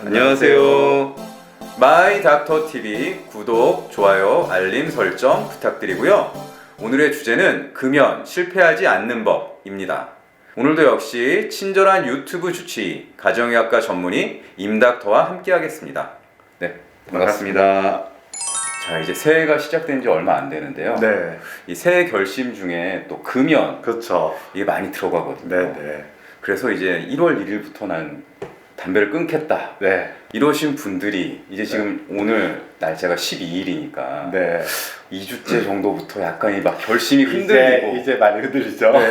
안녕하세요. 마이 닥터 TV 구독, 좋아요, 알림 설정 부탁드리고요. 오늘의 주제는 금연 실패하지 않는 법입니다. 오늘도 역시 친절한 유튜브 주치의 가정의학과 전문의 임닥터와 함께하겠습니다. 네, 반갑습니다. 자, 이제 새해가 시작된 지 얼마 안 되는데요. 네, 이 새해 결심 중에 또 금연 그렇죠. 이게 많이 들어가거든요. 네, 네, 그래서 이제 1월 1일부터 난 담배를 끊겠다. 네, 이러신 분들이 이제 지금 오늘 날짜가 12일이니까 네. 2주째 정도부터 약간 막 결심이 흔들리고 이제 많이 흔들리죠. 네.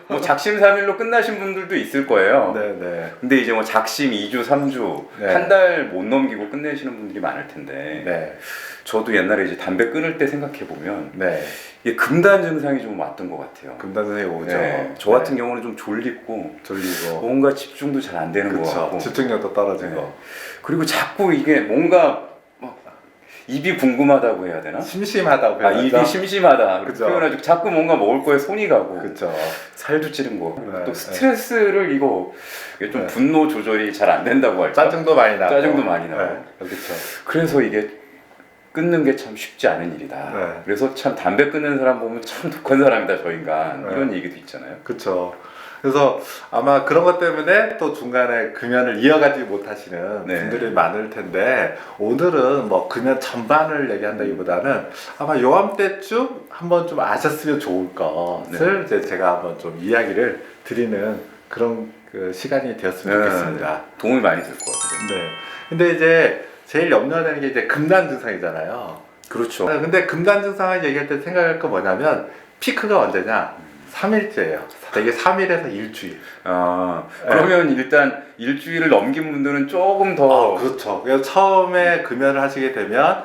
뭐 작심삼일로 끝나신 분들도 있을 거예요. 네, 네, 근데 이제 뭐 작심 2주, 3주, 네. 한 달 못 넘기고 끝내시는 분들이 많을 텐데 네, 저도 옛날에 이제 담배 끊을 때 생각해 보면 네. 이게 금단 증상이 좀 왔던 것 같아요. 금단 선생님 오죠. 네. 저 같은 경우는 좀 졸리고 졸리고, 뭔가 집중도 잘 안 되는 것 그렇죠. 같고 집중력도 떨어지고, 네. 그리고 자꾸 이게 뭔가 막 입이 궁금하다고 해야 되나? 심심하다고 아, 표현하죠. 입이 심심하다. 그죠. 표현하죠. 자꾸 뭔가 먹을 거에 손이 가고 그렇죠. 살도 찌는 거. 네, 또 스트레스를 이게 좀 네. 분노 조절이 잘 안 된다고 할까? 짜증도 많이 나고, 짜증도 많이 나고. 네, 그렇죠. 그래서 이게 끊는 게 참 쉽지 않은 일이다. 네. 그래서 참 담배 끊는 사람 보면 참 독한 사람이다 저 인간. 네. 이런 얘기도 있잖아요. 그렇죠. 그래서 아마 그런 것 때문에 또 중간에 금연을 이어가지 못하시는 네. 분들이 많을 텐데, 오늘은 뭐 금연 전반을 얘기한다기보다는 아마 요맘때쯤 한번 좀 아셨으면 좋을 것을 이제 제가 한번 좀 이야기를 드리는 그런 그 시간이 되었으면 좋겠습니다. 도움이 많이 될 것 같아요. 네. 근데 이제 제일 염려되는 게 이제 금단 증상이잖아요. 그렇죠. 근데 금단 증상을 얘기할 때 생각할 거 뭐냐면 피크가 언제냐? 3일째예요. 되게 3일에서 일주일. 아, 그러면 일단 일주일을 넘긴 분들은 조금 더 그렇죠. 그래서 처음에 금연을 하시게 되면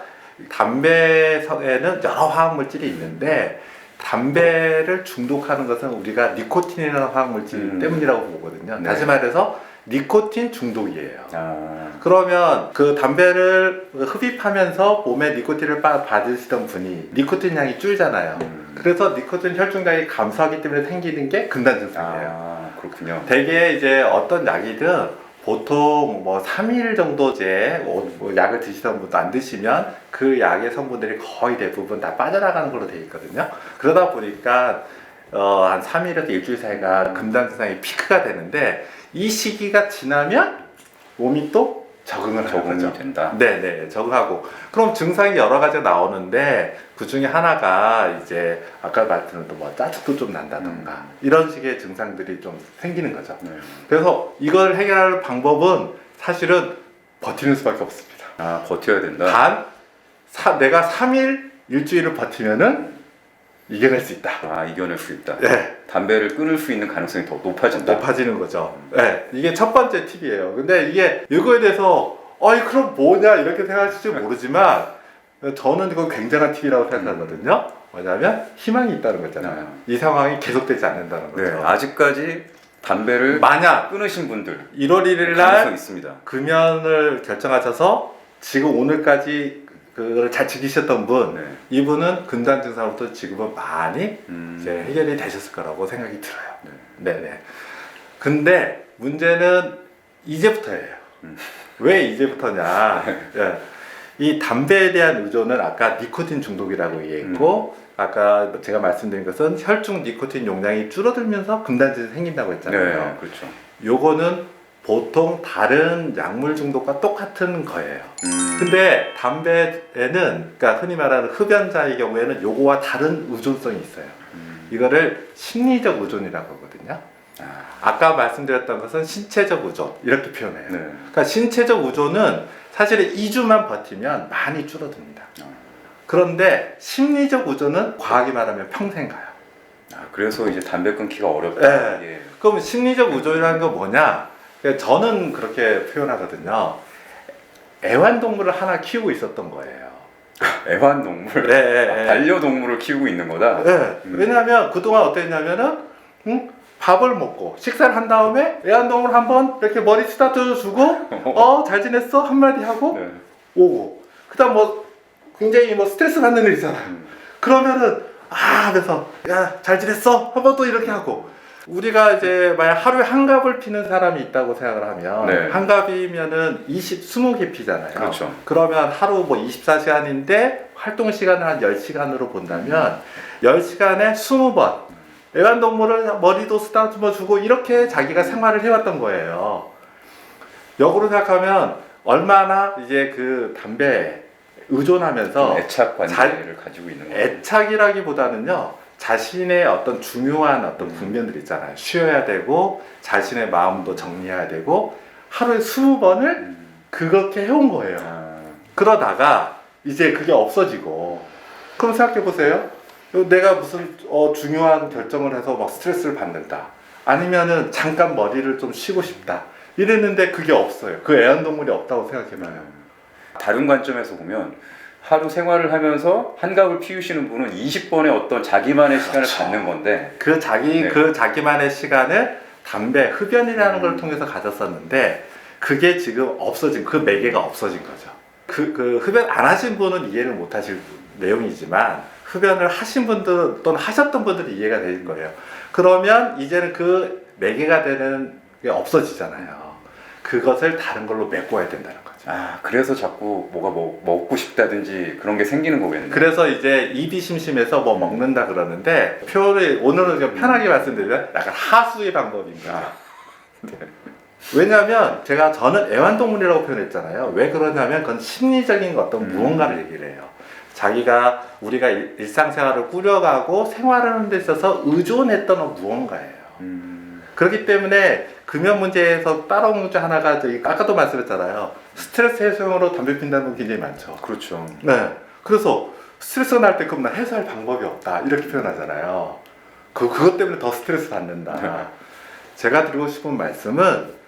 담배에는 여러 화학물질이 있는데 담배를 중독하는 것은 우리가 니코틴이라는 화학물질 때문이라고 보거든요. 네. 다시 말해서 니코틴 중독이에요. 아, 그러면 그 담배를 흡입하면서 몸에 니코틴을 받으시던 분이 니코틴 양이 줄잖아요. 그래서 니코틴 혈중량이 감소하기 때문에 생기는 게 금단 증상이에요. 아, 그렇군요. 대개 이제 어떤 약이든 보통 뭐 3일 정도 이제 뭐 약을 드시던 분도 안 드시면 그 약의 성분들이 거의 대부분 다 빠져나가는 걸로 되어 있거든요. 그러다 보니까 한 3일에서 일주일 사이가 금단 증상이 피크가 되는데 이 시기가 지나면 몸이 또 적응을 하는 적응이 거죠. 된다. 네네, 적응하고. 그럼 증상이 여러 가지가 나오는데 그 중에 하나가 이제 아까 말씀드린 뭐 짜증도 좀 난다던가 이런 식의 증상들이 좀 생기는 거죠. 네. 그래서 이걸 해결할 방법은 사실은 버티는 수밖에 없습니다. 아, 버텨야 된다. 내가 3일 일주일을 버티면은 이겨낼 수 있다. 아, 이겨낼 수 있다. 네. 담배를 끊을 수 있는 가능성이 더 높아진다. 높아지는 거죠. 네, 이게 첫 번째 팁이에요. 근데 이게 이거에 대해서 그럼 뭐냐 이렇게 생각하실지 모르지만 저는 이거 굉장한 팁이라고 생각하거든요. 뭐냐면 희망이 있다는 거잖아요. 이 상황이 계속되지 않는다는 거죠. 네, 아직까지 담배를 만약 끊으신 분들 1월 1일 가능성 날 있습니다. 금연을 결정하셔서 지금 오늘까지 그걸 잘 지키셨던 분, 네. 이분은 금단 증상부터 지금은 많이 이제 해결이 되셨을 거라고 생각이 들어요. 네. 네네. 근데 문제는 이제부터예요. 왜 이제부터냐? 예. 이 담배에 대한 의존은 아까 니코틴 중독이라고 얘기했고, 아까 제가 말씀드린 것은 혈중 니코틴 용량이 줄어들면서 금단 증상이 생긴다고 했잖아요. 네, 그렇죠. 요거는 보통 다른 약물 중독과 똑같은 거예요. 근데 담배에는, 그러니까 흔히 말하는 흡연자의 경우에는 요거와 다른 의존성이 있어요. 이거를 심리적 의존이라고 하거든요. 아까 말씀드렸던 것은 신체적 의존 이렇게 표현해요. 네. 그러니까 신체적 의존은 사실은 2주만 버티면 많이 줄어듭니다. 그런데 심리적 의존은 과하게 말하면 평생 가요. 아, 그래서 이제 담배 끊기가 어렵다. 네. 예. 그럼 심리적 의존이라는 건 뭐냐? 저는 그렇게 표현하거든요. 애완동물을 하나 키우고 있었던 거예요. 애완동물? 네. 반려동물을 키우고 있는 거다? 네. 왜냐하면 그동안 어땠냐면은 밥을 먹고 식사를 한 다음에 애완동물 한번 이렇게 머리 쓰다듬어 주고 잘 지냈어? 한마디 하고 네. 오고 그 다음 뭐 굉장히 뭐 스트레스 받는 일 있잖아요. 그러면은 하면서 야 잘 지냈어? 한번 또 이렇게 하고 우리가 이제 만약 하루에 한 갑을 피는 사람이 있다고 생각을 하면 네. 한 갑이면은 20개 피잖아요. 그렇죠. 그러면 하루 뭐 24시간인데 활동 시간을 한 10시간으로 본다면 10시간에 20번 애완동물을 머리도 쓰다듬어 주고 이렇게 자기가 생활을 해왔던 거예요. 역으로 생각하면 얼마나 이제 그 담배에 의존하면서 애착 관계를 가지고 있는 거예요. 애착이라기보다는요 자신의 어떤 중요한 어떤 국면들 있잖아요. 쉬어야 되고 자신의 마음도 정리해야 되고 하루에 20번을 그렇게 해온 거예요. 그러다가 이제 그게 없어지고 그럼 생각해 보세요. 내가 무슨 중요한 결정을 해서 막 스트레스를 받는다. 아니면은 잠깐 머리를 좀 쉬고 싶다. 이랬는데 그게 없어요. 그 애완동물이 없다고 생각해봐요. 다른 관점에서 보면 하루 생활을 하면서 한갑을 피우시는 분은 20번의 어떤 자기만의 시간을 갖는 건데 그 자기만의 시간을 담배, 흡연이라는 걸 통해서 가졌었는데 그게 지금 없어진 그 매개가 없어진 거죠. 그 흡연 안 하신 분은 이해를 못 하실 내용이지만 흡연을 하신 분들 또는 하셨던 분들이 이해가 될 거예요. 그러면 이제는 그 매개가 되는 게 없어지잖아요. 그것을 다른 걸로 메꿔야 된다는 거죠. 그래서 자꾸 뭐가 먹고 싶다든지 그런 게 생기는 거겠네요. 그래서 이제 입이 심심해서 뭐 먹는다 그러는데 표현을 오늘은 좀 편하게 말씀드리면 약간 하수의 방법입니다. 네. 왜냐하면 저는 애완동물이라고 표현했잖아요. 왜 그러냐면 그건 심리적인 어떤 무언가를 얘기를 해요. 자기가 우리가 일상생활을 꾸려가고 생활하는 데 있어서 의존했던 무언가예요. 그렇기 때문에 금연 문제에서 따라온 문제 하나가 아까도 말씀했잖아요. 스트레스 해소용으로 담배 핀다는 분 굉장히 많죠. 그렇죠. 네. 그래서 스트레스가 날 때 그럼 나 해소할 방법이 없다 이렇게 표현하잖아요. 그것 때문에 더 스트레스 받는다. 제가 드리고 싶은 말씀은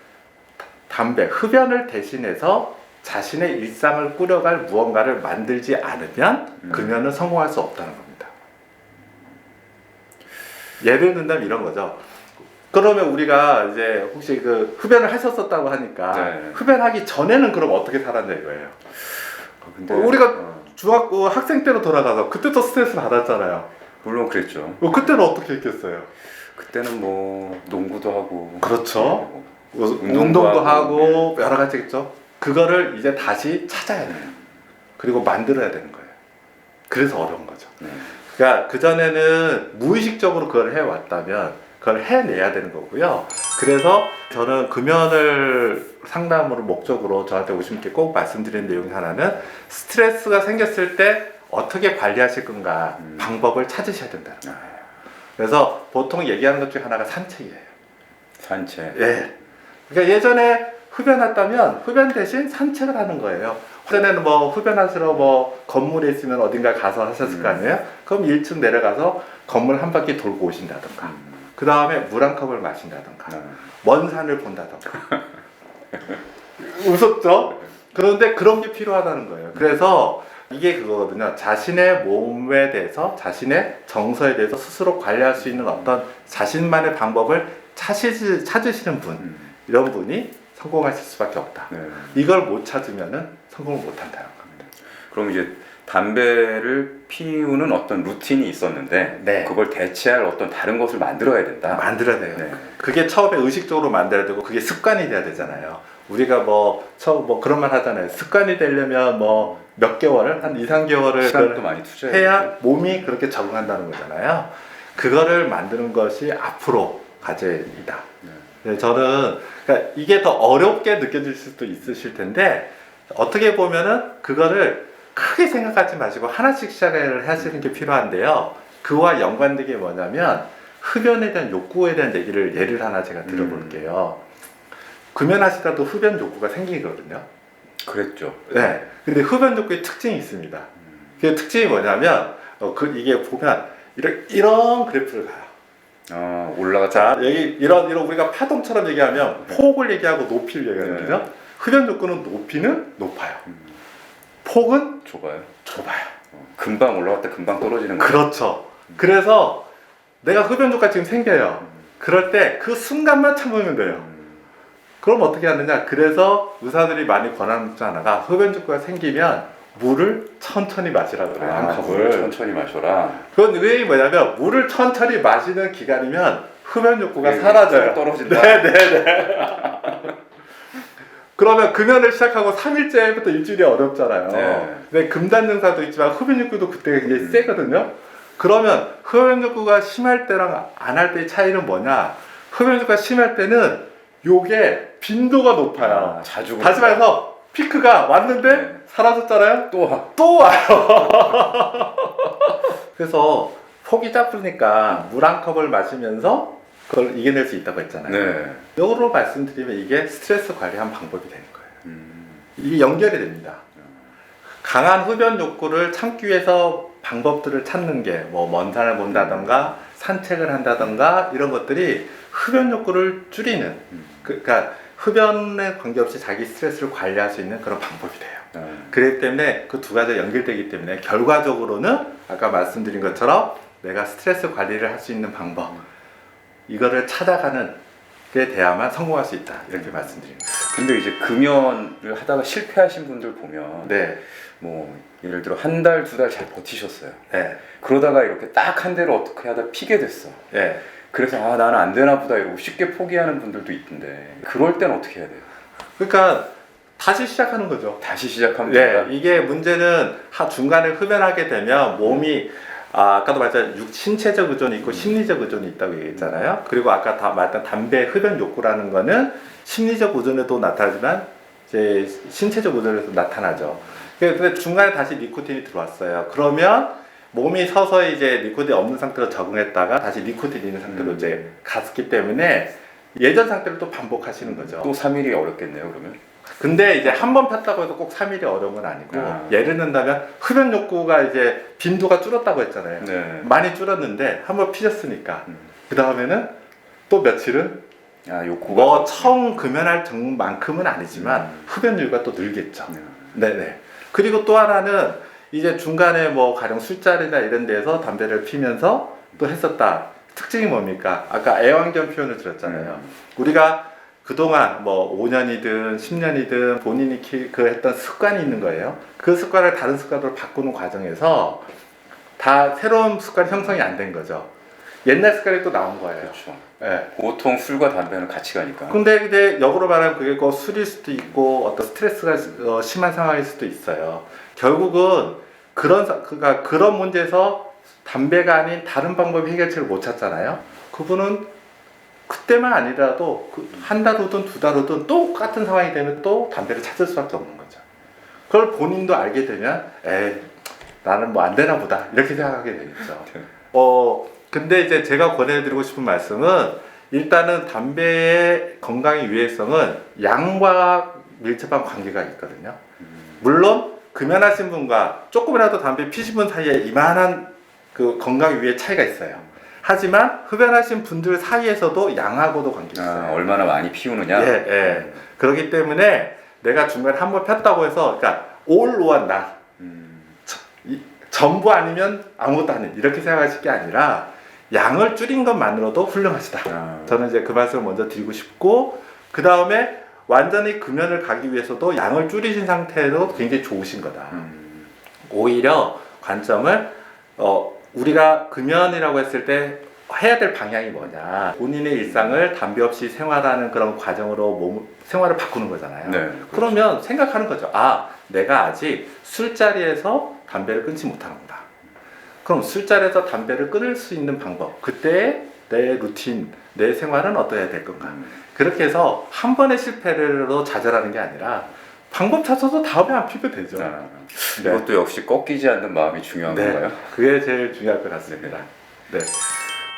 담배, 흡연을 대신해서 자신의 일상을 꾸려갈 무언가를 만들지 않으면 금연은 성공할 수 없다는 겁니다. 예를 든다면 이런 거죠. 그러면 우리가 이제 혹시 그 흡연을 하셨었다고 하니까 네. 흡연하기 전에는 그럼 어떻게 살았냐 이거예요. 근데 우리가 중학교 학생 때로 돌아가서 그때도 스트레스 받았잖아요. 물론 그랬죠. 그때는 어떻게 했겠어요? 그때는 뭐 농구도 하고 그렇죠. 뭐 운동도 하고 여러 가지 있죠. 그거를 이제 다시 찾아야 돼요. 그리고 만들어야 되는 거예요. 그래서 어려운 거죠. 그러니까 그전에는 무의식적으로 그걸 해왔다면 그걸 해내야 되는 거고요. 그래서 저는 금연을 상담으로 목적으로 저한테 오신 분께 꼭 말씀드리는 내용 하나는 스트레스가 생겼을 때 어떻게 관리하실 건가 방법을 찾으셔야 된다는 거예요. 그래서 보통 얘기하는 것 중에 하나가 산책이에요. 산책. 예. 그러니까 예전에 흡연했다면 흡연 대신 산책을 하는 거예요. 예전에는 뭐 흡연하시러 뭐 건물에 있으면 어딘가 가서 하셨을 거 아니에요? 그럼 1층 내려가서 건물 한 바퀴 돌고 오신다던가. 그 다음에 물 한 컵을 마신다던가 먼 산을 본다던가 웃었죠? 그런데 그런 게 필요하다는 거예요. 그래서 이게 그거거든요. 자신의 몸에 대해서 자신의 정서에 대해서 스스로 관리할 수 있는 어떤 자신만의 방법을 찾으시는 분 이런 분이 성공하실 수밖에 없다. 이걸 못 찾으면은 성공을 못 한다는 겁니다. 그럼 이제 담배를 피우는 어떤 루틴이 있었는데 네. 그걸 대체할 어떤 다른 것을 만들어야 된다. 만들어야 돼요. 네. 그게 처음에 의식적으로 만들어야 되고 그게 습관이 돼야 되잖아요. 우리가 처음 그런 말 하잖아요. 습관이 되려면 몇 개월, 한 2, 3개월을 시간도 많이 투자해야 해야 몸이 그렇게 적응한다는 거잖아요. 그거를 만드는 것이 앞으로 과제이다. 네, 저는 그러니까 이게 더 어렵게 느껴질 수도 있으실 텐데 어떻게 보면은 그거를 크게 생각하지 마시고 하나씩 시작을 하시는 게 필요한데요. 그와 연관된 게 뭐냐면 흡연에 대한 욕구에 대한 예를 하나 제가 들어볼게요. 금연하시다도 흡연 욕구가 생기거든요. 그랬죠. 네. 근데 흡연 욕구의 특징이 있습니다. 그 특징이 뭐냐면 이게 보면 이런 그래프를 가요. 올라가자. 여기 이런 우리가 파동처럼 얘기하면 폭을 얘기하고 높이를 얘기하거든요. 흡연 욕구는 높이는 높아요. 폭은 좁아요. 금방 올라갔다 금방 떨어지는 거예요. 그렇죠. 그래서 내가 흡연 욕구가 지금 생겨요. 그럴 때 그 순간만 참으면 돼요. 그럼 어떻게 하느냐? 그래서 의사들이 많이 권하는 것 중 하나가 흡연 욕구가 생기면 물을 천천히 마시라 그래요. 한 컵을 물을 천천히 마셔라. 그건 왜 뭐냐면 물을 천천히 마시는 기간이면 흡연 욕구가 네, 사라져요. 떨어진다. 네네네. 그러면 금연을 시작하고 3일째부터 일주일이 어렵잖아요. 네. 근데 금단 증상도 있지만 흡연 욕구도 그때 이게 세거든요. 그러면 흡연 욕구가 심할 때랑 안 할 때의 차이는 뭐냐? 흡연 욕구가 심할 때는 요게 빈도가 높아요. 자주. 다시 말해서 피크가 왔는데 네. 사라졌잖아요. 또 와. 또 와요. 그래서 폭이 작으니까 물 한 컵을 마시면서 그걸 이겨낼 수 있다고 했잖아요. 네. 역으로 말씀드리면 이게 스트레스 관리한 방법이 되는 거예요. 음. 이게 연결이 됩니다. 강한 흡연 욕구를 참기 위해서 방법들을 찾는 게 뭐 먼 산을 본다던가 산책을 한다던가 이런 것들이 흡연 욕구를 줄이는 그러니까 흡연에 관계없이 자기 스트레스를 관리할 수 있는 그런 방법이 돼요. 그렇기 때문에 그 두 가지가 연결되기 때문에 결과적으로는 아까 말씀드린 것처럼 내가 스트레스 관리를 할 수 있는 방법 이거를 찾아가는 게 돼야만 성공할 수 있다 이렇게 말씀드립니다. 근데 이제 금연을 하다가 실패하신 분들 보면 네, 뭐 예를 들어 한 달, 두 달 잘 버티셨어요. 네, 그러다가 이렇게 딱 한 대를 어떻게 하다 피게 됐어. 네. 그래서 아 나는 안 되나 보다 이러고 쉽게 포기하는 분들도 있던데 그럴 땐 어떻게 해야 돼요? 그러니까 다시 시작하는 거죠. 다시 시작하면 네, 된다. 이게 문제는 중간에 흡연하게 되면 몸이 아까도 말했잖아요. 신체적 의존이 있고 심리적 의존이 있다고 얘기했잖아요. 그리고 아까 말했던 담배 흡연 욕구라는 거는 심리적 의존에도 나타나지만 이제 신체적 의존에도 나타나죠. 근데 중간에 다시 니코틴이 들어왔어요. 그러면 몸이 서서히 이제 니코틴이 없는 상태로 적응했다가 다시 니코틴이 있는 상태로 이제 갔기 때문에 예전 상태를 또 반복하시는 거죠. 또 3일이 어렵겠네요 그러면. 근데 이제 한 번 폈다고 해서 꼭 3일이 어려운 건 아니고 예를 든다면 흡연 욕구가 이제 빈도가 줄었다고 했잖아요. 네. 많이 줄었는데 한 번 피셨으니까 그 다음에는 또 며칠은 아 욕구가 뭐 처음 금연할 정만큼은 아니지만 흡연율가 또 늘겠죠. 네네. 그리고 또 하나는 이제 중간에 뭐 가령 술자리나 이런 데서 담배를 피면서 또 했었다. 특징이 뭡니까? 아까 애완견 표현을 들었잖아요. 우리가 그동안 뭐 5년이든 10년이든 본인이 했던 습관이 있는 거예요. 그 습관을 다른 습관으로 바꾸는 과정에서 다 새로운 습관 형성이 안 된 거죠. 옛날 습관이 또 나온 거예요. 그렇죠. 네. 보통 술과 담배는 같이 가니까. 근데 역으로 말하면 그게 그 술일 수도 있고 어떤 스트레스가 심한 상황일 수도 있어요. 결국은 그런 문제에서 담배가 아닌 다른 방법의 해결책을 못 찾잖아요. 그분은 그때만 아니라도 한 달 후든 두 달 후든 똑같은 상황이 되면 또 담배를 찾을 수밖에 없는 거죠. 그걸 본인도 알게 되면 에이 나는 뭐 안 되나 보다 이렇게 생각하게 되겠죠. 근데 이제 제가 권해드리고 싶은 말씀은 일단은 담배의 건강의 유해성은 양과 밀접한 관계가 있거든요. 물론 금연하신 분과 조금이라도 담배 피신 분 사이에 이만한 그 건강 유해 차이가 있어요. 하지만 흡연하신 분들 사이에서도 양하고도 관계가 있어요. 얼마나 많이 피우느냐. 예, 예. 그렇기 때문에 내가 중간에 한 번 폈다고 해서 그러니까 all or not 전부 아니면 아무것도 아닌 이렇게 생각하실 게 아니라 양을 줄인 것만으로도 훌륭하시다. 저는 이제 그 말씀을 먼저 드리고 싶고 그 다음에 완전히 금연을 가기 위해서도 양을 줄이신 상태로 굉장히 좋으신 거다. 오히려 관점을 우리가 금연이라고 했을 때 해야 될 방향이 뭐냐. 본인의 일상을 담배 없이 생활하는 그런 과정으로 생활을 바꾸는 거잖아요. 네, 그러면 생각하는 거죠. 아, 내가 아직 술자리에서 담배를 끊지 못하는구나. 그럼 술자리에서 담배를 끊을 수 있는 방법, 그때 내 루틴, 내 생활은 어떠해야 될 건가. 그렇게 해서 한 번의 실패로 좌절하는 게 아니라 방법 찾아서 다음에 안 피면 되죠. 네. 이것도 역시 꺾이지 않는 마음이 중요한 건가요? 그게 제일 중요할 것 같습니다. 네.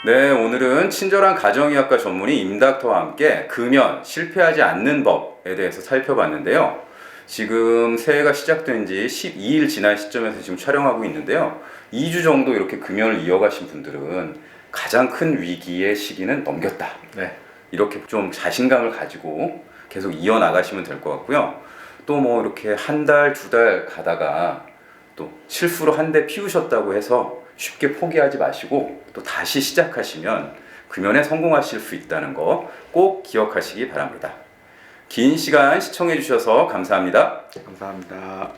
네, 오늘은 친절한 가정의학과 전문의 임닥터와 함께 금연, 실패하지 않는 법에 대해서 살펴봤는데요. 지금 새해가 시작된 지 12일 지난 시점에서 지금 촬영하고 있는데요. 2주 정도 이렇게 금연을 이어가신 분들은 가장 큰 위기의 시기는 넘겼다. 네. 이렇게 좀 자신감을 가지고 계속 이어나가시면 될 것 같고요. 또 뭐 이렇게 한 달, 두 달 가다가 또 실수로 한 대 피우셨다고 해서 쉽게 포기하지 마시고 또 다시 시작하시면 금연에 성공하실 수 있다는 거 꼭 기억하시기 바랍니다. 긴 시간 시청해 주셔서 감사합니다. 감사합니다.